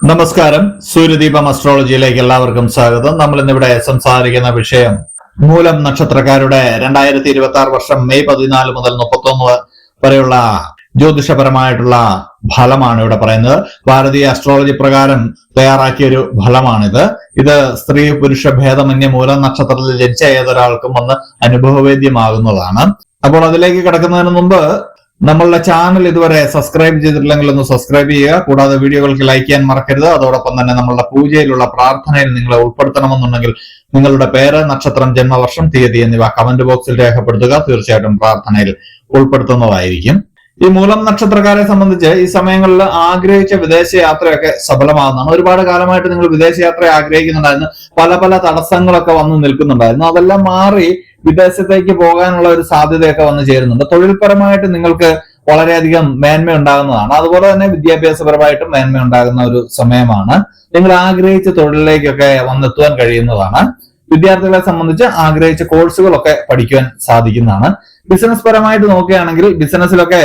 നമസ്കാരം. സൂര്യദീപം അസ്ട്രോളജിയിലേക്ക് എല്ലാവർക്കും സ്വാഗതം. നമ്മൾ ഇന്നിവിടെ സംസാരിക്കുന്ന വിഷയം മൂലം നക്ഷത്രക്കാരുടെ 2026 വർഷം മെയ് 14 മുതൽ 31 വരെയുള്ള ജ്യോതിഷപരമായിട്ടുള്ള ഫലമാണ് ഇവിടെ പറയുന്നത്. ഭാരതീയ അസ്ട്രോളജി പ്രകാരം തയ്യാറാക്കിയ ഒരു ഫലമാണിത്. ഇത് സ്ത്രീ പുരുഷ ഭേദമന്യേ മൂലം നക്ഷത്രത്തിൽ ജനിച്ച ഏതൊരാൾക്കും വന്ന് അനുഭവവേദ്യമാകുന്നതാണ്. അപ്പോൾ അതിലേക്ക് കിടക്കുന്നതിന് മുമ്പ് നമ്മളുടെ ചാനൽ ഇതുവരെ സബ്സ്ക്രൈബ് ചെയ്തിട്ടില്ലെങ്കിൽ ഒന്ന് സബ്സ്ക്രൈബ് ചെയ്യുക. കൂടാതെ വീഡിയോകൾക്ക് ലൈക്ക് ചെയ്യാൻ മറക്കരുത്. അതോടൊപ്പം തന്നെ നമ്മളുടെ പൂജയിലുള്ള പ്രാർത്ഥനയിൽ നിങ്ങളെ ഉൾപ്പെടുത്തണമെന്നുണ്ടെങ്കിൽ നിങ്ങളുടെ പേര്, നക്ഷത്രം, ജന്മവർഷം, തീയതി എന്നിവ കമന്റ് ബോക്സിൽ രേഖപ്പെടുത്തുക. തീർച്ചയായിട്ടും പ്രാർത്ഥനയിൽ ഉൾപ്പെടുത്തുന്നതായിരിക്കും. ഈ മൂലം നക്ഷത്രക്കാരെ സംബന്ധിച്ച് ഈ സമയങ്ങളിൽ ആഗ്രഹിച്ച വിദേശ യാത്രയൊക്കെ സഫലമാകുന്നതാണ്. ഒരുപാട് കാലമായിട്ട് നിങ്ങൾ വിദേശ യാത്ര ആഗ്രഹിക്കുന്നുണ്ടായിരുന്നു. പല തടസ്സങ്ങളൊക്കെ വന്ന് നിൽക്കുന്നുണ്ടായിരുന്നു. അതെല്ലാം മാറി വിദേശത്തേക്ക് പോകാനുള്ള ഒരു സാധ്യതയൊക്കെ വന്നു ചേരുന്നുണ്ട്. തൊഴിൽപരമായിട്ട് നിങ്ങൾക്ക് വളരെയധികം മേന്മ ഉണ്ടാകുന്നതാണ്. അതുപോലെ തന്നെ വിദ്യാഭ്യാസപരമായിട്ടും മേന്മ ഉണ്ടാകുന്ന ഒരു സമയമാണ്. നിങ്ങൾ ആഗ്രഹിച്ച തൊഴിലിലേക്കൊക്കെ വന്നെത്തുവാൻ കഴിയുന്നതാണ്. വിദ്യാർത്ഥികളെ സംബന്ധിച്ച് ആഗ്രഹിച്ച കോഴ്സുകളൊക്കെ പഠിക്കുവാൻ സാധിക്കുന്നതാണ്. ബിസിനസ് പരമായിട്ട് നോക്കുകയാണെങ്കിൽ ബിസിനസ്സിലൊക്കെ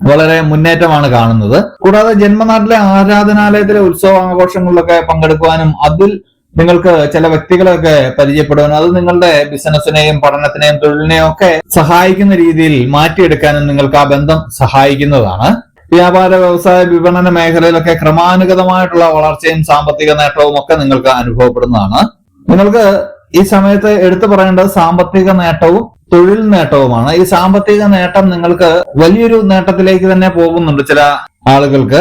വളരെ മുന്നേറ്റമാണ് കാണുന്നത്. കൂടാതെ ജന്മനാട്ടിലെ ആരാധനാലയത്തിലെ ഉത്സവാഘോഷങ്ങളിലൊക്കെ പങ്കെടുക്കുവാനും അതിൽ നിങ്ങൾക്ക് ചില വ്യക്തികളെയൊക്കെ പരിചയപ്പെടുവാനും അത് നിങ്ങളുടെ ബിസിനസിനെയും പഠനത്തിനെയും തൊഴിലിനെയും ഒക്കെ സഹായിക്കുന്ന രീതിയിൽ മാറ്റിയെടുക്കാനും നിങ്ങൾക്ക് ആ ബന്ധം സഹായിക്കുന്നതാണ്. വ്യാപാര വ്യവസായ വിപണന മേഖലയിലൊക്കെ ക്രമാനുഗതമായിട്ടുള്ള വളർച്ചയും സാമ്പത്തിക നേട്ടവും ഒക്കെ നിങ്ങൾക്ക് അനുഭവപ്പെടുന്നതാണ്. നിങ്ങൾക്ക് ഈ സമയത്ത് എടുത്തു പറയേണ്ടത് സാമ്പത്തിക നേട്ടവും തൊഴിൽ നേട്ടവുമാണ്. ഈ സാമ്പത്തിക നേട്ടം നിങ്ങൾക്ക് വലിയൊരു നേട്ടത്തിലേക്ക് തന്നെ പോകുന്നുണ്ട്. ചില ആളുകൾക്ക്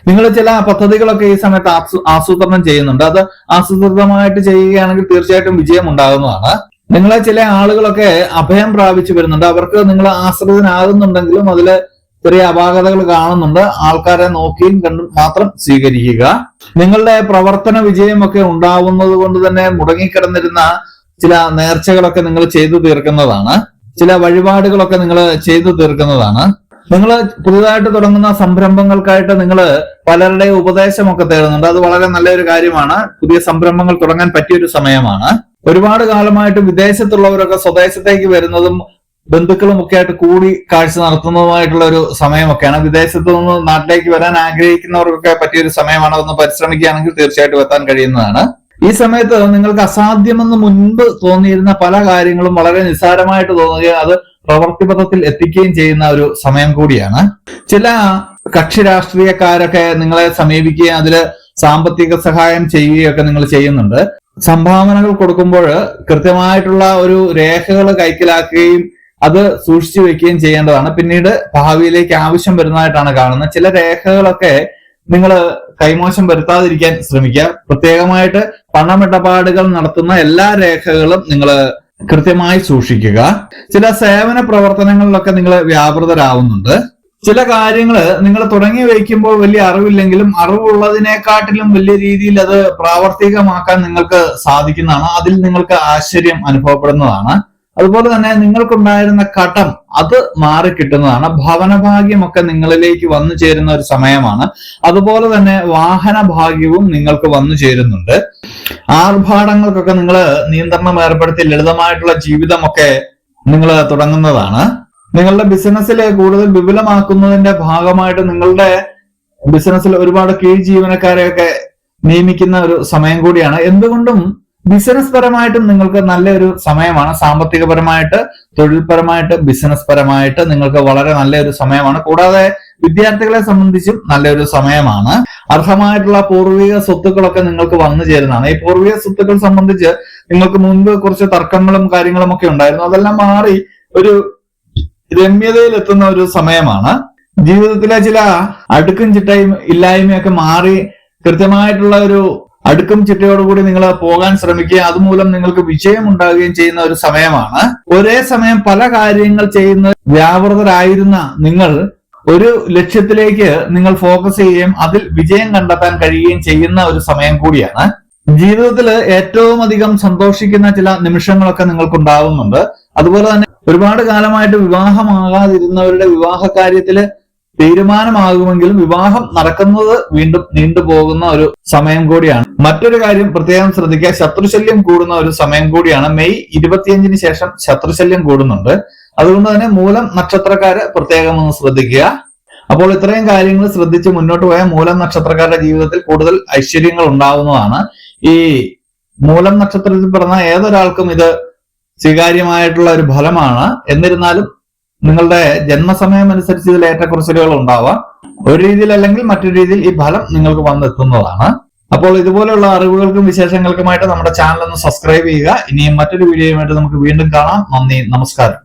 നിങ്ങൾ ചില പദ്ധതികളൊക്കെ ഈ സമയത്ത് ആസൂത്രണം ചെയ്യുന്നുണ്ട്. അത് ആസൂത്രിതമായിട്ട് ചെയ്യുകയാണെങ്കിൽ തീർച്ചയായിട്ടും വിജയം ഉണ്ടാകുന്നതാണ്. നിങ്ങളെ ചില ആളുകളൊക്കെ അഭയം പ്രാപിച്ചു വരുന്നുണ്ട്. അവർക്ക് നിങ്ങൾ ആശ്രിതനാകുന്നുണ്ടെങ്കിലും അതില് ചെറിയ അപാകതകൾ കാണുന്നുണ്ട്. ആൾക്കാരെ നോക്കിയും കണ്ടും മാത്രം സ്വീകരിക്കുക. നിങ്ങളുടെ പ്രവർത്തന വിജയമൊക്കെ ഉണ്ടാവുന്നത് കൊണ്ട് തന്നെ മുടങ്ങിക്കിടന്നിരുന്ന ചില നേർച്ചകളൊക്കെ നിങ്ങൾ ചെയ്തു തീർക്കുന്നതാണ്. ചില വഴിപാടുകളൊക്കെ നിങ്ങൾ ചെയ്തു തീർക്കുന്നതാണ്. നിങ്ങൾ പുതുതായിട്ട് തുടങ്ങുന്ന സംരംഭങ്ങൾക്കായിട്ട് നിങ്ങൾ പലരുടെയും ഉപദേശമൊക്കെ തേടുന്നുണ്ട്. അത് വളരെ നല്ലൊരു കാര്യമാണ്. പുതിയ സംരംഭങ്ങൾ തുടങ്ങാൻ പറ്റിയൊരു സമയമാണ്. ഒരുപാട് കാലമായിട്ട് വിദേശത്തുള്ളവരൊക്കെ സ്വദേശത്തേക്ക് വരുന്നതും ബന്ധുക്കളും ഒക്കെ ആയിട്ട് കൂടി കാഴ്ച നടത്തുന്നതുമായിട്ടുള്ള ഒരു സമയമൊക്കെയാണ്. വിദേശത്ത് നിന്ന് നാട്ടിലേക്ക് വരാൻ ആഗ്രഹിക്കുന്നവർക്കൊക്കെ പറ്റിയൊരു സമയമാണ്. ഒന്ന് പരിശ്രമിക്കുകയാണെങ്കിൽ തീർച്ചയായിട്ടും എത്താൻ കഴിയുന്നതാണ്. ഈ സമയത്ത് നിങ്ങൾക്ക് അസാധ്യമെന്ന് മുൻപ് തോന്നിയിരുന്ന പല കാര്യങ്ങളും വളരെ നിസ്സാരമായിട്ട് തോന്നുകയും അത് പ്രവൃത്തിപഥത്തിൽ എത്തിക്കുകയും ചെയ്യുന്ന ഒരു സമയം കൂടിയാണ്. ചില കക്ഷി രാഷ്ട്രീയക്കാരൊക്കെ നിങ്ങളെ സമീപിക്കുകയും അതില് സാമ്പത്തിക സഹായം ചെയ്യുകയൊക്കെ നിങ്ങൾ ചെയ്യുന്നുണ്ട്. സംഭാവനകൾ കൊടുക്കുമ്പോൾ കൃത്യമായിട്ടുള്ള ഒരു രേഖകൾ കൈക്കലാക്കുകയും അത് സൂക്ഷിച്ചു വെക്കുകയും ചെയ്യേണ്ടതാണ്. പിന്നീട് ഭാവിയിലേക്ക് ആവശ്യം വരുന്നതായിട്ടാണ് കാണുന്നത്. ചില രേഖകളൊക്കെ നിങ്ങൾ കൈമോശം വരുത്താതിരിക്കാൻ ശ്രമിക്കുക. പ്രത്യേകമായിട്ട് പണമിടപാടുകൾ നടത്തുന്ന എല്ലാ രേഖകളും നിങ്ങൾ കൃത്യമായി സൂക്ഷിക്കുക. ചില സേവന പ്രവർത്തനങ്ങളിലൊക്കെ നിങ്ങൾ വ്യാപൃതരാവുന്നുണ്ട്. ചില കാര്യങ്ങൾ നിങ്ങൾ തുടങ്ങി വയ്ക്കുമ്പോൾ വലിയ അറിവില്ലെങ്കിലും അറിവുള്ളതിനെക്കാട്ടിലും വലിയ രീതിയിൽ അത് പ്രാവർത്തികമാക്കാൻ നിങ്ങൾക്ക് സാധിക്കുന്നതാണ്. അതിൽ നിങ്ങൾക്ക് ആശ്ചര്യം അനുഭവപ്പെടുന്നതാണ്. അതുപോലെ തന്നെ നിങ്ങൾക്കുണ്ടായിരുന്ന കടം അത് മാറിക്കിട്ടുന്നതാണ്. ഭവനഭാഗ്യമൊക്കെ നിങ്ങളിലേക്ക് വന്നു ചേരുന്ന ഒരു സമയമാണ്. അതുപോലെ തന്നെ വാഹന ഭാഗ്യവും നിങ്ങൾക്ക് വന്നു ചേരുന്നുണ്ട്. ആർഭാടങ്ങൾക്കൊക്കെ നിങ്ങൾ നിയന്ത്രണം ഏർപ്പെടുത്തി ലളിതമായിട്ടുള്ള ജീവിതമൊക്കെ നിങ്ങൾ തുടങ്ങുന്നതാണ്. നിങ്ങളുടെ ബിസിനസ്സിലെ കൂടുതൽ വിപുലമാക്കുന്നതിന്റെ ഭാഗമായിട്ട് നിങ്ങളുടെ ബിസിനസ്സിൽ ഒരുപാട് കീഴ് ജീവനക്കാരെയൊക്കെ നിയമിക്കുന്ന ഒരു സമയം കൂടിയാണ്. എന്തുകൊണ്ടും ബിസിനസ് പരമായിട്ടും നിങ്ങൾക്ക് നല്ലൊരു സമയമാണ്. സാമ്പത്തികപരമായിട്ട്, തൊഴിൽപരമായിട്ട്, ബിസിനസ് പരമായിട്ട് നിങ്ങൾക്ക് വളരെ നല്ലൊരു സമയമാണ്. കൂടാതെ വിദ്യാർത്ഥികളെ സംബന്ധിച്ചും നല്ലൊരു സമയമാണ്. അർഹമായിട്ടുള്ള പൂർവിക സ്വത്തുക്കളൊക്കെ നിങ്ങൾക്ക് വന്നു ചേരുന്നതാണ്. ഈ പൂർവിക സ്വത്തുക്കൾ സംബന്ധിച്ച് നിങ്ങൾക്ക് മുൻപ് കുറച്ച് തർക്കങ്ങളും കാര്യങ്ങളും ഒക്കെ ഉണ്ടായിരുന്നു. അതെല്ലാം മാറി ഒരു രമ്യതയിൽ എത്തുന്ന ഒരു സമയമാണ്. ജീവിതത്തിലെ ചില അടുക്കും ചിട്ടയും ഇല്ലായ്മയൊക്കെ മാറി കൃത്യമായിട്ടുള്ള ഒരു അടുക്കും ചിട്ടയോടുകൂടി നിങ്ങൾ പോകാൻ ശ്രമിക്കുക. അതുമൂലം നിങ്ങൾക്ക് വിജയം ഉണ്ടാകുകയും ചെയ്യുന്ന ഒരു സമയമാണ്. ഒരേ സമയം പല കാര്യങ്ങൾ ചെയ്യുന്ന വ്യാപൃതരായിരുന്ന നിങ്ങൾ ഒരു ലക്ഷ്യത്തിലേക്ക് നിങ്ങൾ ഫോക്കസ് ചെയ്യുകയും അതിൽ വിജയം കണ്ടെത്താൻ കഴിയുകയും ചെയ്യുന്ന ഒരു സമയം കൂടിയാണ്. ജീവിതത്തിൽ ഏറ്റവും അധികം സന്തോഷിക്കുന്ന ചില നിമിഷങ്ങളൊക്കെ നിങ്ങൾക്ക് ഉണ്ടാവുന്നുണ്ട്. അതുപോലെ തന്നെ ഒരുപാട് കാലമായിട്ട് വിവാഹമാകാതിരുന്നവരുടെ വിവാഹ കാര്യത്തില് തീരുമാനമാകുമെങ്കിലും വിവാഹം നടക്കുന്നത് വീണ്ടും നീണ്ടുപോകുന്ന ഒരു സമയം കൂടിയാണ്. മറ്റൊരു കാര്യം പ്രത്യേകം ശ്രദ്ധിക്കുക, ശത്രുശല്യം കൂടുന്ന ഒരു സമയം കൂടിയാണ്. മെയ് 25-ന് ശേഷം ശത്രുശല്യം കൂടുന്നുണ്ട്. അതുകൊണ്ട് തന്നെ മൂലം നക്ഷത്രക്കാര് പ്രത്യേകം ഒന്ന് ശ്രദ്ധിക്കുക. അപ്പോൾ ഇത്രയും കാര്യങ്ങൾ ശ്രദ്ധിച്ച് മുന്നോട്ട് പോയാൽ മൂലം നക്ഷത്രക്കാരുടെ ജീവിതത്തിൽ കൂടുതൽ ഐശ്വര്യങ്ങൾ ഉണ്ടാവുന്നതാണ്. ഈ മൂലം നക്ഷത്രത്തിൽ പിറന്ന ഏതൊരാൾക്കും ഇത് സ്വീകാര്യമായിട്ടുള്ള ഒരു ഫലമാണ്. എന്നിരുന്നാലും നിങ്ങളുടെ ജന്മസമയം അനുസരിച്ച് ഇതിൽ ഏറ്റക്കുറച്ചിലുകൾ ഉണ്ടാവാം. ഒരു രീതിയിൽ അല്ലെങ്കിൽ മറ്റൊരു രീതിയിൽ ഈ ഫലം നിങ്ങൾക്ക് വന്നെത്തുന്നതാണ്. അപ്പോൾ ഇതുപോലെയുള്ള അറിവുകൾക്കും വിശേഷങ്ങൾക്കുമായിട്ട് നമ്മുടെ ചാനൽ ഒന്ന് സബ്സ്ക്രൈബ് ചെയ്യുക. ഇനിയും മറ്റൊരു വീഡിയോയുമായിട്ട് നമുക്ക് വീണ്ടും കാണാം. നന്ദി, നമസ്കാരം.